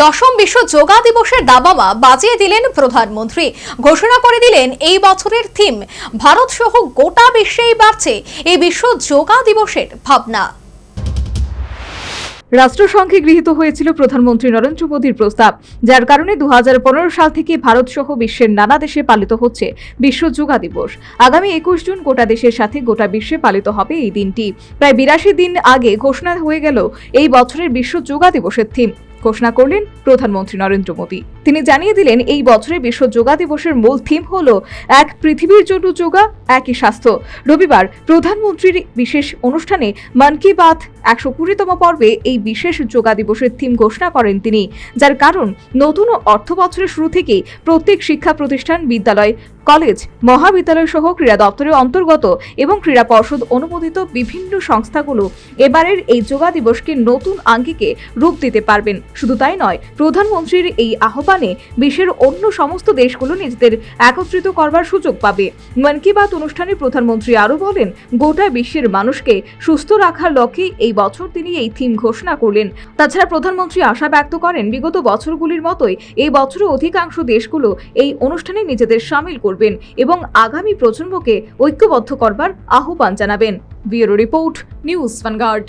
দশম বিশ্ব যোগা দিবসের দাবামা বাজিয়ে দিলেন প্রধানমন্ত্রী। ঘোষণা করে দিলেন এই বছরের থিম। ভারত সহ গোটা বিশ্বেই বাড়ছে এই বিশ্ব যোগা দিবসের ভাবনা। রাষ্ট্রসংঘে গৃহীত হয়েছিল প্রধানমন্ত্রী নরেন্দ্র মোদীর প্রস্তাব, যার কারণে 2015 সাল থেকে ভারত সহ বিশ্বের নানা দেশে পালিত হচ্ছে বিশ্ব যোগা দিবস। আগামী 21 জুন গোটা দেশের সাথে গোটা বিশ্বে পালিত হবে এই দিনটি। প্রায় 82 দিন আগে ঘোষণা হয়ে গেল এই বছরের বিশ্ব যোগা দিবসের থিম। ঘোষণা করলেন প্রধানমন্ত্রী নরেন্দ্র মোদী। তিনি জানিয়ে দিলেন এই বছরের বিশ্ব যোগা দিবসের মূল থিম হলো এক পৃথিবীর জন্য যোগা, একই স্বাস্থ্য। রবিবার প্রধানমন্ত্রীর বিশেষ অনুষ্ঠানে মন কি বাত 120তম পর্বে এই বিশেষ যোগা দিবসের থিম ঘোষণা করেন তিনি, যার কারণ নতুন অর্থ বছরের শুরু থেকেই প্রত্যেক শিক্ষা প্রতিষ্ঠান, বিদ্যালয়, কলেজ, মহাবিদ্যালয় সহ ক্রীড়া দপ্তরের অন্তর্গত এবং ক্রীড়া পর্ষদ অনুমোদিত বিভিন্ন সংস্থাগুলো এবারের এই যোগা দিবসকে নতুন আঙ্গিকে রূপ দিতে পারবেন। শুধু তাই নয়, প্রধানমন্ত্রীর এই আহ্বানে বিশ্বের অন্য সমস্ত দেশগুলো নিজেদের একত্রিত করবার সুযোগ পাবে। মন কি বাত অনুষ্ঠানে প্রধানমন্ত্রী আরও বলেন, গোটা বিশ্বের মানুষকে সুস্থ রাখার লক্ষ্যে এই বছর তিনি এই থিম ঘোষণা করলেন। তাছাড়া প্রধানমন্ত্রী আশা ব্যক্ত করেন, বিগত বছরগুলির মতোই এই বছরও অধিকাংশ দেশগুলো এই অনুষ্ঠানে নিজেদের সামিল করবেন এবং আগামী প্রজন্মকে ঐক্যবদ্ধ করবার আহ্বান জানাবেন। Bureau report, news vanguard.